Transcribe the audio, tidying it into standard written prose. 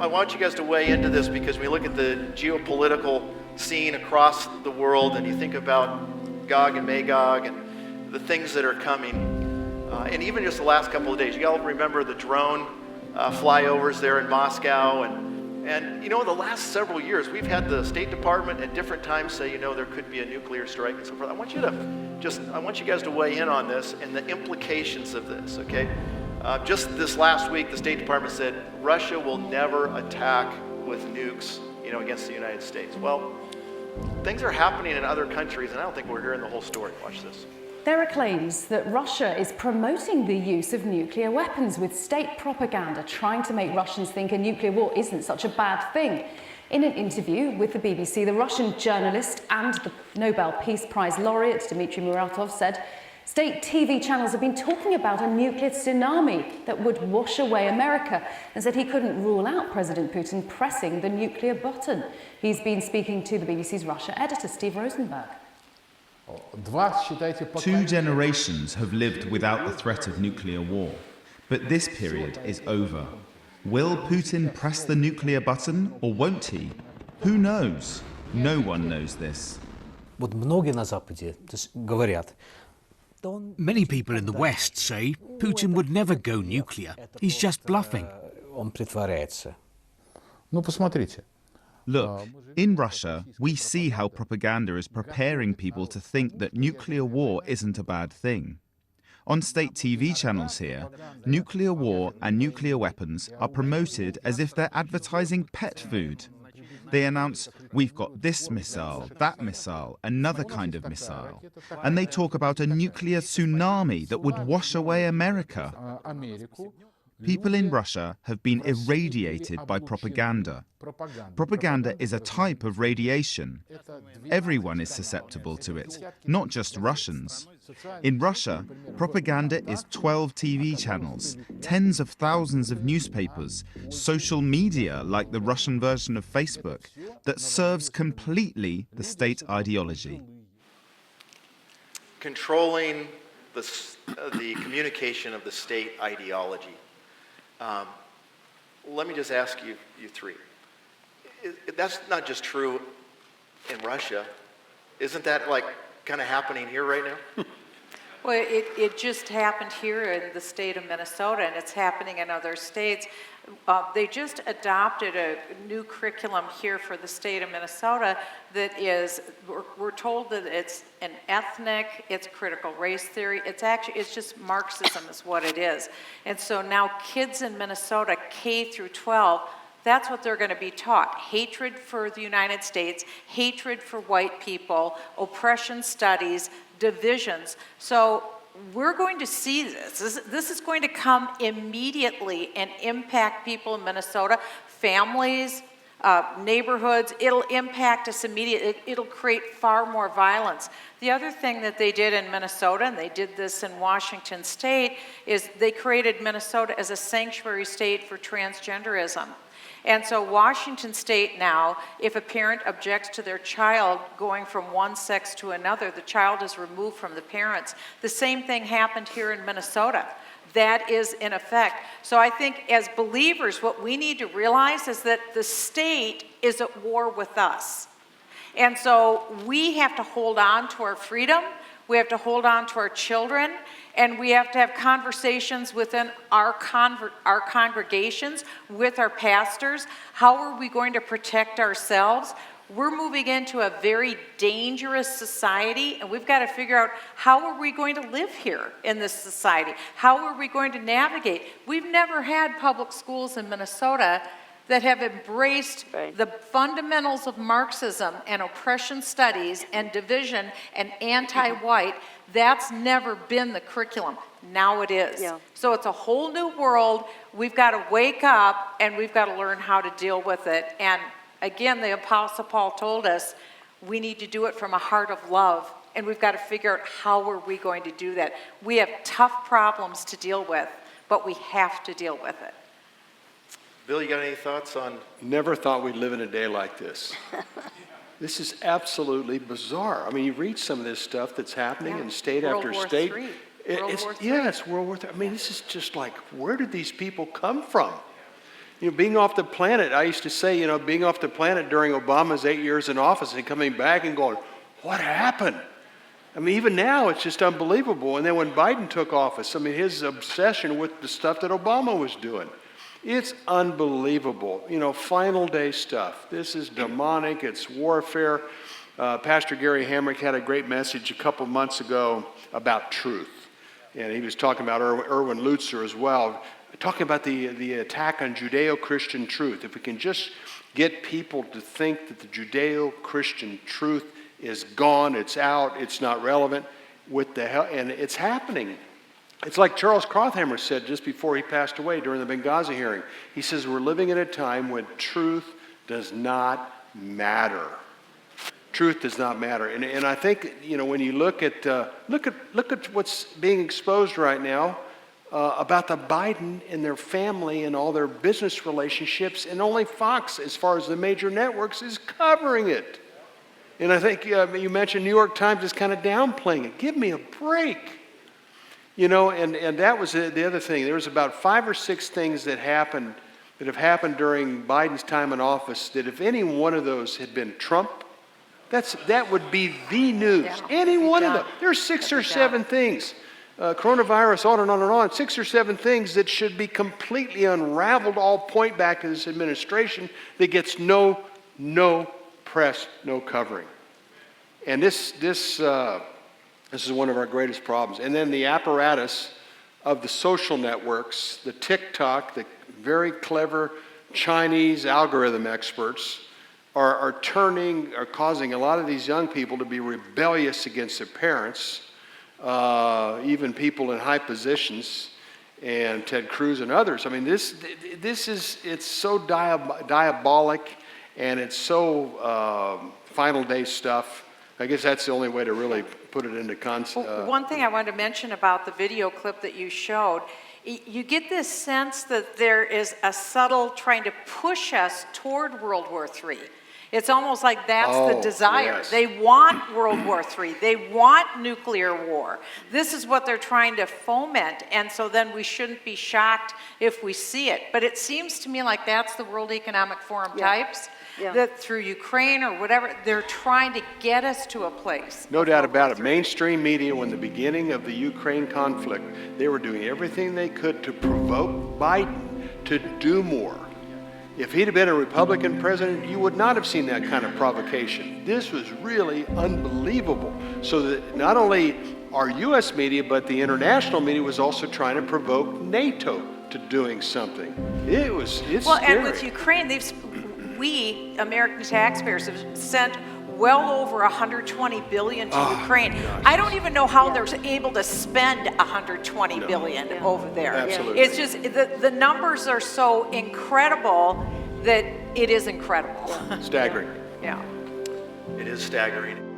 want you guys to weigh into this, because when we look at the geopolitical scene across the world and you think about Gog and Magog and the things that are coming, and even just the last couple of days, you all remember the drone flyovers there in Moscow, and you know, the last several years, we've had the State Department at different times say, you know, there could be a nuclear strike and so forth. I want you guys to weigh in on this and the implications of this, okay? Just this last week, the State Department said Russia will never attack with nukes, you know, against the United States. Well, things are happening in other countries, and I don't think we're hearing the whole story. Watch this. There are claims that Russia is promoting the use of nuclear weapons, with state propaganda trying to make Russians think a nuclear war isn't such a bad thing. In an interview with the BBC, the Russian journalist and the Nobel Peace Prize laureate Dmitry Muratov said state TV channels have been talking about a nuclear tsunami that would wash away America, and said he couldn't rule out President Putin pressing the nuclear button. He's been speaking to the BBC's Russia editor, Steve Rosenberg. 2 generations have lived without the threat of nuclear war, but this period is over. Will Putin press the nuclear button, or won't he? Who knows? No one knows this. Many people in the West say Putin would never go nuclear. He's just bluffing. Look, in Russia, we see how propaganda is preparing people to think that nuclear war isn't a bad thing. On state TV channels here, nuclear war and nuclear weapons are promoted as if they're advertising pet food. They announce, we've got this missile, that missile, another kind of missile. And they talk about a nuclear tsunami that would wash away America. People in Russia have been irradiated by propaganda. Propaganda is a type of radiation. Everyone is susceptible to it, not just Russians. In Russia, propaganda is 12 TV channels, tens of thousands of newspapers, social media like the Russian version of Facebook, that serves completely the state ideology. Controlling the communication of the state ideology. Let me just ask you three. That's not just true in Russia. Isn't that like kind of happening here right now? Well, it just happened here in the state of Minnesota, and it's happening in other states. They just adopted a new curriculum here for the state of Minnesota that is, we're told that it's an ethnic, it's critical race theory, it's just Marxism is what it is. And so now kids in Minnesota, K through 12, that's what they're going to be taught. Hatred for the United States, hatred for white people, oppression studies, divisions. So we're going to see this. This is going to come immediately and impact people in Minnesota, families, neighborhoods. It'll impact us immediately. It'll create far more violence. The other thing that they did in Minnesota, and they did this in Washington State, is they created Minnesota as a sanctuary state for transgenderism. And so Washington State now, if a parent objects to their child going from one sex to another, the child is removed from the parents. The same thing happened here in Minnesota. That is in effect. So I think as believers, what we need to realize is that the state is at war with us. And so we have to hold on to our freedom. We have to hold on to our children, and we have to have conversations within our congregations, with our pastors. How are we going to protect ourselves? We're moving into a very dangerous society, and we've got to figure out how are we going to live here in this society? How are we going to navigate? We've never had public schools in Minnesota that have embraced the fundamentals of Marxism and oppression studies and division and anti-white. That's never been the curriculum. Now it is. Yeah. So it's a whole new world. We've got to wake up and we've got to learn how to deal with it. And again, the Apostle Paul told us we need to do it from a heart of love. And we've got to figure out how are we going to do that. We have tough problems to deal with, but we have to deal with it. Bill, you got any thoughts on? Never thought we'd live in a day like this. This is absolutely bizarre. I mean, you read some of this stuff that's happening in state after state. World War III. It's World War III. I mean, this is just like, where did these people come from? You know, being off the planet, I used to say, you know, being off the planet during Obama's 8 years in office and coming back and going, what happened? I mean, even now, it's just unbelievable. And then when Biden took office, I mean, his obsession with the stuff that Obama was doing, it's unbelievable. You know, final day stuff. This is demonic. It's warfare. Pastor Gary Hamrick had a great message a couple months ago about truth. And he was talking about Erwin Lutzer as well, talking about the attack on Judeo-Christian truth. If we can just get people to think that the Judeo-Christian truth is gone, it's out, it's not relevant, and it's happening. It's like Charles Krauthammer said just before he passed away during the Benghazi hearing. He says, we're living in a time when truth does not matter. Truth does not matter. And I think, you know, when you look at what's being exposed right now, about the Biden and their family and all their business relationships, and only Fox, as far as the major networks, is covering it. And I think you mentioned New York Times is kind of downplaying it. Give me a break. You know, and that was the other thing. There was about 5 or 6 things that have happened during Biden's time in office that if any one of those had been Trump, that would be the news. Yeah. Any one of them. There's 6 or 7 things. Coronavirus, on and on and on, 6 or 7 things that should be completely unraveled, all point back to this administration that gets no press, no covering. And this is one of our greatest problems. And then the apparatus of the social networks, the TikTok, the very clever Chinese algorithm experts are causing a lot of these young people to be rebellious against their parents. Even people in high positions, and Ted Cruz and others. I mean, it's so diabolic, and it's so final day stuff. I guess that's the only way to really put it into concept. One thing I wanted to mention about the video clip that you showed, you get this sense that there is a subtle trying to push us toward World War III. It's almost like that's the desire. Yes. They want World War III. They want nuclear war. This is what they're trying to foment, and so then we shouldn't be shocked if we see it. But it seems to me like that's the World Economic Forum types, that through Ukraine or whatever, they're trying to get us to a place. No doubt about it. Mainstream media, when the beginning of the Ukraine conflict, they were doing everything they could to provoke Biden to do more. If he'd have been a Republican president, you would not have seen that kind of provocation. This was really unbelievable. So that not only our U.S. media, but the international media was also trying to provoke NATO to doing something. It's scary. And with Ukraine, we, American taxpayers, have sent well over $120 billion to Ukraine. Gosh. I don't even know how they're able to spend $120 billion over there. Absolutely. It's just, the numbers are so incredible that it is incredible. Staggering. Yeah. It is staggering.